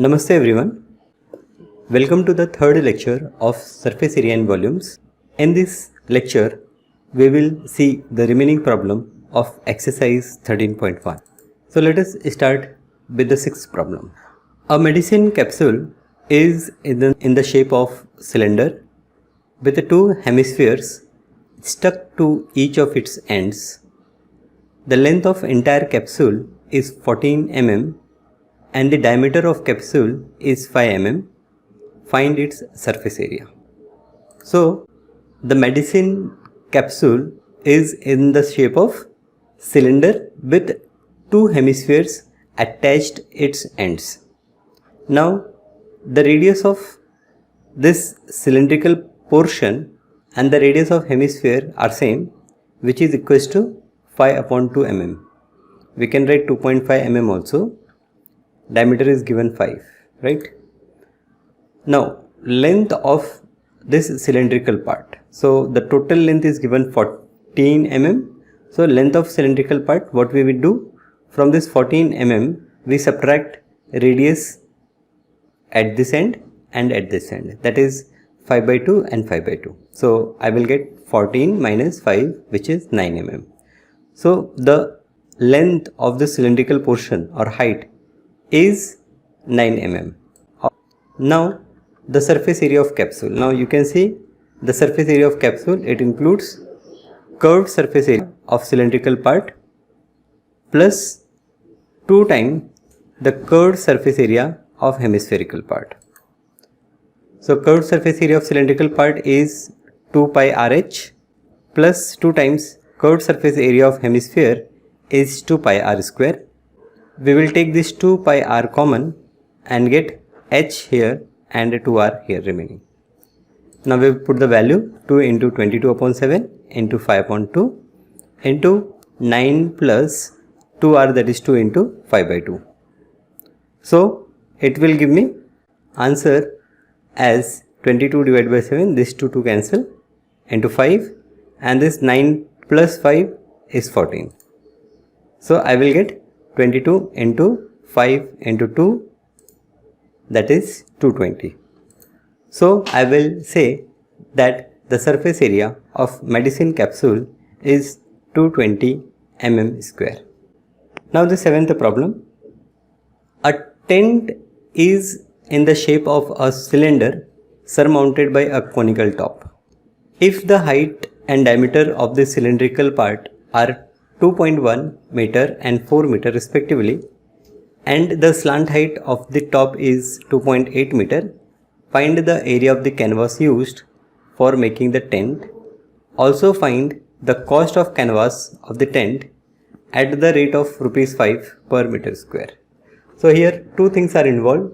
Namaste everyone. Welcome to the third lecture of surface area and volumes. In this lecture, we will see the remaining problem of exercise 13.1. So let us start with the sixth problem. A medicine capsule is in the shape of cylinder with two hemispheres stuck to each of its ends. The length of entire capsule is 14 mm and the diameter of capsule is 5 mm. Find its surface area. So the medicine capsule is in the shape of cylinder with two hemispheres attached its ends. Now the radius of this cylindrical portion and the radius of hemisphere are same, which is equals to 5/2 mm. We can write 2.5 mm also. Diameter is given 5, right? Now length of this cylindrical part. So the total length is given 14 mm. So length of cylindrical part, what we will do? From this 14 mm, we subtract radius at this end and at this end. That is 5/2 and 5/2. So I will get 14 minus 5, which is 9 mm. So the length of the cylindrical portion or height is 9 mm. Now the surface area of capsule. Now you can see the surface area of capsule. It includes curved surface area of cylindrical part plus 2 times the curved surface area of hemispherical part. So curved surface area of cylindrical part is 2 pi RH plus 2 times curved surface area of hemisphere is 2 pi r square. We will take this 2 pi r common and get h here and 2r here remaining. Now we will put the value 2 into 22/7 into 5/2 into 9 plus 2r, that is 2 into 5/2. So it will give me answer as 22 divided by 7, this 2 cancel, into 5, and this 9 plus 5 is 14. So I will get 22 into 5 into 2, that is 220. So I will say that the surface area of medicine capsule is 220 mm square. Now the seventh problem. A tent is in the shape of a cylinder surmounted by a conical top. If the height and diameter of the cylindrical part are 2.1 meter and 4 meter respectively, and the slant height of the top is 2.8 meter, find the area of the canvas used for making the tent. Also find the cost of canvas of the tent at the rate of rupees 5 per meter square. So here two things are involved.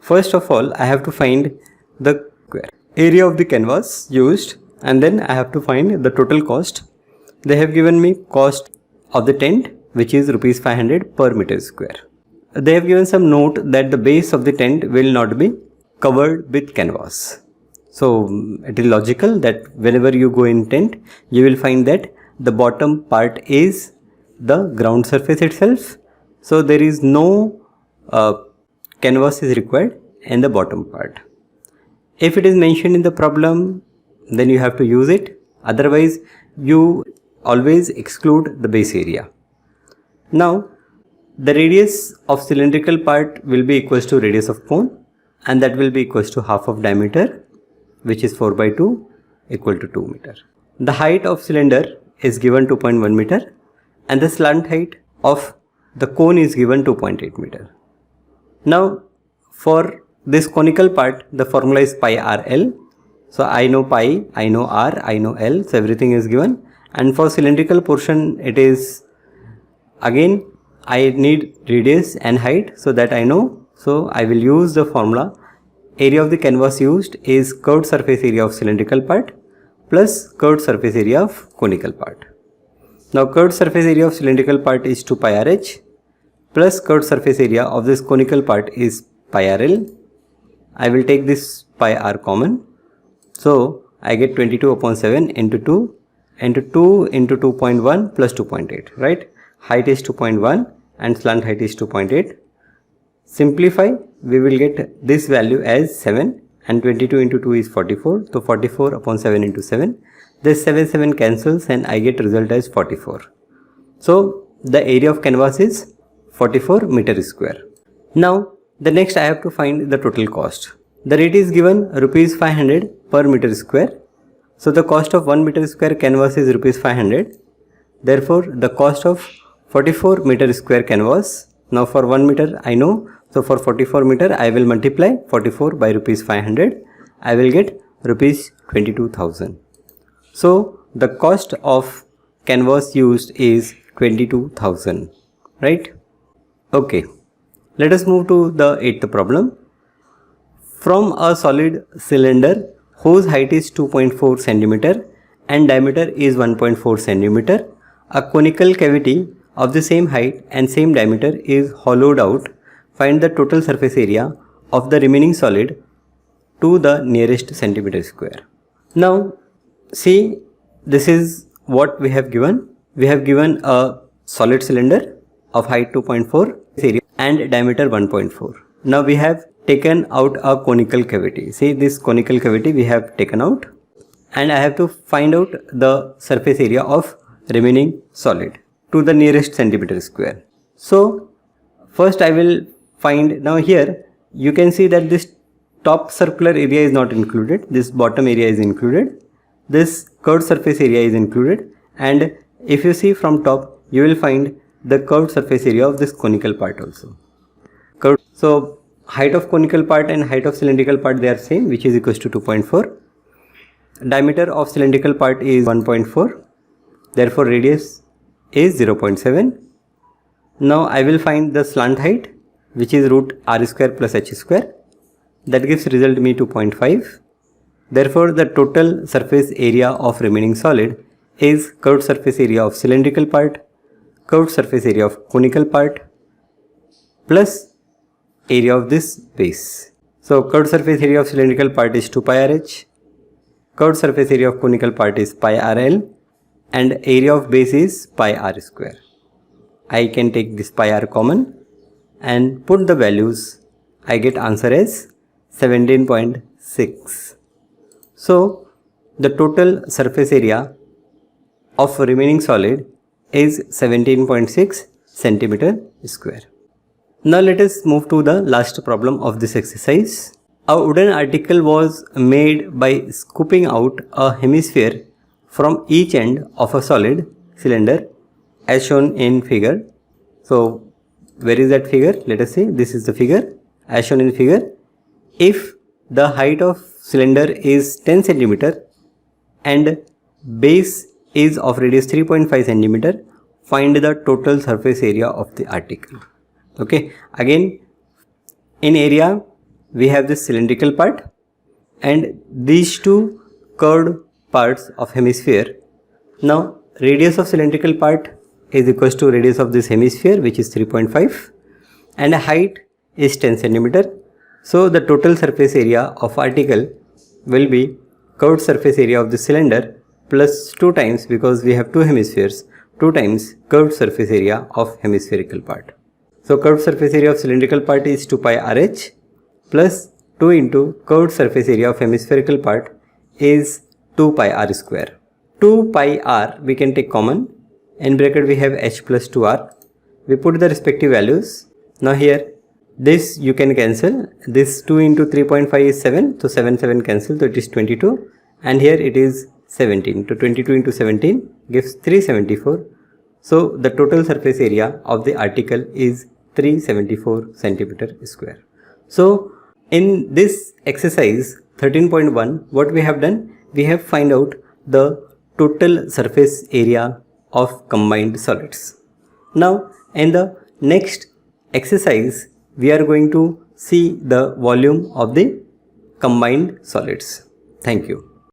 First of all, I have to find the area of the canvas used, and then I have to find the total cost. They have given me cost of the tent, which is rupees 500 per meter square. They have given some note that the base of the tent will not be covered with canvas. So it is logical that whenever you go in tent, you will find that the bottom part is the ground surface itself. So there is no canvas is required in the bottom part. If it is mentioned in the problem, then you have to use it. Otherwise, you always exclude the base area. Now the radius of cylindrical part will be equals to radius of cone, and that will be equals to half of diameter, which is 4/2 equal to 2 meter. The height of cylinder is given 2.1 meter and the slant height of the cone is given 2.8 meter. Now for this conical part, the formula is pi r l. So I know pi, I know r, I know l, so everything is given. And for cylindrical portion, it is again I need radius and height, so that I know. So I will use the formula. Area of the canvas used is curved surface area of cylindrical part plus curved surface area of conical part. Now curved surface area of cylindrical part is 2 pi RH plus curved surface area of this conical part is pi RL. I will take this pi r common. So I get 22/7 into 2 into 2 into 2.1 plus 2.8, right? Height is 2.1 and slant height is 2.8. Simplify, we will get this value as 7, and 22 into 2 is 44. So 44 upon 7 into 7. This 7 cancels and I get result as 44. So the area of canvas is 44 meter square. Now the next I have to find the total cost. The rate is given rupees 500 per meter square. So the cost of 1 meter square canvas is rupees 500. Therefore the cost of 44 meter square canvas, now for 1 meter I know, so for 44 meter I will multiply 44 by rupees 500. I will get rupees 22,000. So the cost of canvas used is 22,000, right? Okay, let us move to the 8th problem. From a solid cylinder whose height is 2.4 centimeter and diameter is 1.4 centimeter, a conical cavity of the same height and same diameter is hollowed out. Find the total surface area of the remaining solid to the nearest centimeter square. Now see, this is what we have given. We have given a solid cylinder of height 2.4 area and diameter 1.4. Now we have taken out a conical cavity. See, this conical cavity we have taken out, and I have to find out the surface area of remaining solid to the nearest centimeter square. So first I will find, now here you can see that this top circular area is not included, this bottom area is included, this curved surface area is included, and if you see from top you will find the curved surface area of this conical part also. Curved. So height of conical part and height of cylindrical part, they are same, which is equals to 2.4. Diameter of cylindrical part is 1.4, therefore radius is 0.7. Now I will find the slant height, which is root r square plus h square. That gives result me 2.5. Therefore the total surface area of remaining solid is curved surface area of cylindrical part, curved surface area of conical part, plus area of this base. So curved surface area of cylindrical part is 2 pi rh, curved surface area of conical part is pi rl, and area of base is pi r square. I can take this pi r common and put the values. I get answer as 17.6. So the total surface area of remaining solid is 17.6 centimeter square. Now let us move to the last problem of this exercise. A wooden article was made by scooping out a hemisphere from each end of a solid cylinder as shown in figure. So where is that figure? Let us see. This is the figure as shown in figure. If the height of cylinder is 10 centimeter and base is of radius 3.5 centimeter, find the total surface area of the article. Okay, again in area we have this cylindrical part and these two curved parts of hemisphere. Now radius of cylindrical part is equals to radius of this hemisphere, which is 3.5, and height is 10 centimeter. So the total surface area of article will be curved surface area of the cylinder plus 2 times, because we have two hemispheres, 2 times curved surface area of hemispherical part. So curved surface area of cylindrical part is 2 pi rh plus 2 into curved surface area of hemispherical part is 2 pi r square. 2 pi r we can take common. In bracket we have h plus 2r. We put the respective values. Now here this you can cancel. This 2 into 3.5 is 7. So 7 cancel. So it is 22. And here it is 17. So 22 into 17 gives 374. So the total surface area of the article is 374 centimeter square. So in this exercise 13.1, what we have done? We have find out the total surface area of combined solids. Now in the next exercise we are going to see the volume of the combined solids. Thank you.